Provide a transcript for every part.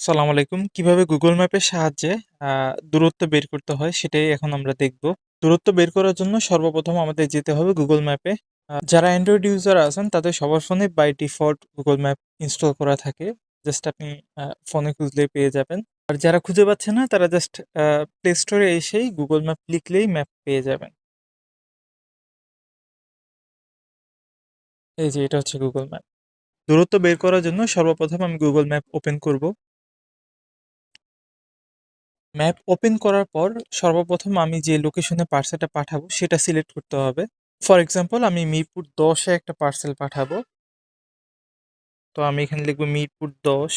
সালাম আলাইকুম। কিভাবে গুগল ম্যাপের সাহায্যে দূরত্ব বের করতে হয় সেটাই এখন আমরা দেখব। দূরত্ব বের করার জন্য সর্বপ্রথম আমাদের যেতে হবে গুগল ম্যাপে। যারা অ্যান্ড্রয়েড ইউজার আছেন তাদের সবার ফোনে by default Google map install করা থাকে। জাস্ট আপনি ফোনে খুঁজলেই পেয়ে যাবেন। আর যারা খুঁজে পাচ্ছে না তারা জাস্ট প্লে স্টোরে এসেই গুগল ম্যাপ লিখলেই ম্যাপ পেয়ে যাবেন। এই যে এটা হচ্ছে গুগল ম্যাপ। দূরত্ব বের করার জন্য সর্বপ্রথম আমি গুগল ম্যাপ ওপেন করব। ম্যাপ ওপেন করার পর সর্বপ্রথম আমি যে লোকেশনে পার্সেলটা পাঠাবো সেটা সিলেক্ট করতে হবে। ফর এক্সাম্পল আমি মিরপুর ১০-এ একটা পার্সেল পাঠাবো। তো আমি এখানে লিখবো মিরপুর ১০।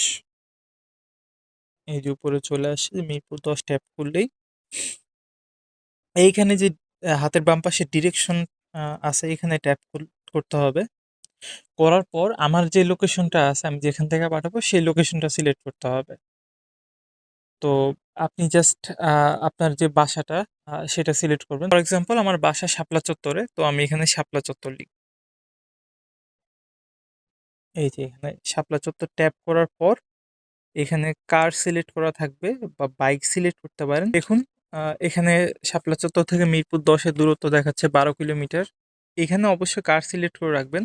এই যে উপরে চলে আসে যে মিরপুর ১০ ট্যাপ করলেই এইখানে যে হাতের বাম পাশে ডিরেকশন আছে এখানে ট্যাপ করতে হবে। করার পর আমার যে লোকেশনটা আছে আমি যেখান থেকে পাঠাবো সেই লোকেশনটা সিলেক্ট করতে হবে। তো আপনি জাস্ট আপনার যে বাসাটা সেটা সিলেক্ট করবেন। ফর এক্সাম্পল আমার বাসা শাপলা চত্বরে। তো আমি এখানে শাপলা চত্বর লিখব। এই যে এখানে শাপলা চত্বর ট্যাপ করার পর এখানে কার সিলেক্ট করা থাকবে বা বাইক সিলেক্ট করতে পারেন। দেখুন এখানে শাপলা চত্বর থেকে মিরপুর ১০-এর দূরত্ব দেখাচ্ছে ১২ কিলোমিটার। এখানে অবশ্যই কার সিলেক্ট করে রাখবেন।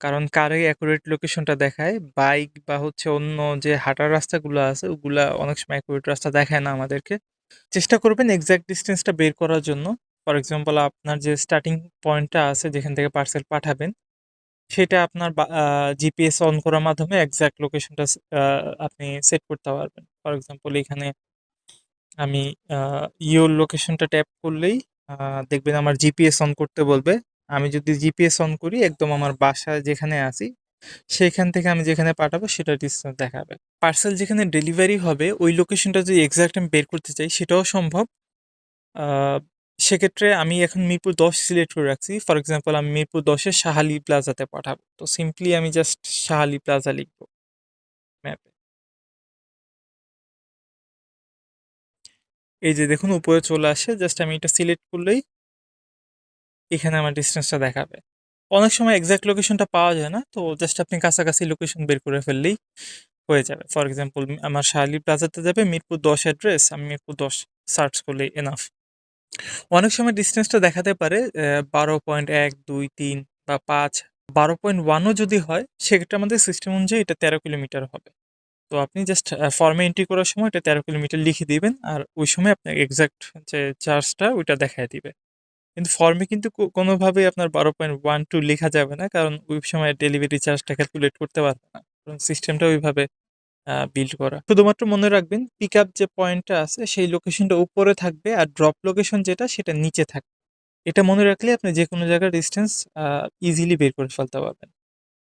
কারণ কারে অ্যাকুরেট লোকেশনটা দেখায়। বাইক বা হচ্ছে অন্য যে হাঁটার রাস্তাগুলো আছে ওগুলা অনেক সময় অ্যাকুরেট রাস্তা দেখায় না আমাদেরকে। চেষ্টা করবেন এক্সাক্ট ডিসটেন্সটা বের করার জন্য। ফর এক্সাম্পল আপনার যে স্টার্টিং পয়েন্টটা আছে যেখান থেকে পার্সেল পাঠাবেন, সেটা আপনার জিপিএস অন করার মাধ্যমে এক্সাক্ট লোকেশনটা আপনি সেট করতে পারবেন। ফর এক্সাম্পল এখানে আমি ইওর লোকেশনটা ট্যাপ করলেই দেখবেন আমার জিপিএস অন করতে বলবে। আমি যদি জিপিএস অন করি একদম আমার বাসায় যেখানে আছি, সেখান থেকে আমি যেখানে পাঠাবো সেটা ডিসটেন্স দেখাবে। পার্সেল যেখানে ডেলিভারি হবে ওই লোকেশনটা যদি এক্সাক্ট আমি বের করতে চাই সেটাও সম্ভব। আ সেক্ষেত্রে আমি এখন মিরপুর ১০ সিলেক্ট করে রাখছি। ফর এক্সাম্পল আমি মিরপুর ১০-এর শাহালি প্লাজাতে পাঠাবো। তো সিম্পলি আমি জাস্ট শাহালি প্লাজা লিখব ম্যাপে। এই যে দেখুন উপরে চলে আসে। জাস্ট আমি এটা সিলেক্ট করলেই এখানে আমার ডিসটেন্সটা দেখাবে। অনেক সময় এক্সাক্ট লোকেশনটা পাওয়া যায় না। তো জাস্ট আপনি কাছাকাছি লোকেশন বের করে ফেললেই হয়ে যাবে। ফর এক্সাম্পল আমার শাহালি প্লাজাতে যাবে মিরপুর ১০ অ্যাড্রেস। আমি মিরপুর ১০ সার্চ করলেই এনাফ। অনেক সময় ডিসটেন্সটা দেখাতে পারে ১২.১, ২, ৩ বা ৫। ১২.১ ও যদি হয় সেক্ষেত্রে আমাদের সিস্টেম অনুযায়ী এটা ১৩ কিলোমিটার হবে। তো আপনি জাস্ট ফর্মে এন্ট্রি করার সময় এটা ১৩ কিলোমিটার লিখে দিবেন। আর ওই সময় আপনার এক্সাক্ট যে চার্জটা ওইটা দেখায় দিবে। কিন্তু ফর্মে কিন্তু কোনোভাবেই আপনার ১২.১২ লেখা যাবে না। কারণ ওই সময় ডেলিভারি চার্জটা ক্যালকুলেট করতে পারবে না। কারণ সিস্টেমটা ওইভাবে বিল্ড করা। শুধুমাত্র মনে রাখবেন পিকআপ যে পয়েন্টটা আছে সেই লোকেশনটা উপরে থাকবে আর ড্রপ লোকেশন যেটা সেটা নিচে থাকবে। এটা মনে রাখলে আপনি যেকোনো জায়গার ডিসটেন্স ইজিলি বের করে ফেলতে পারবেন।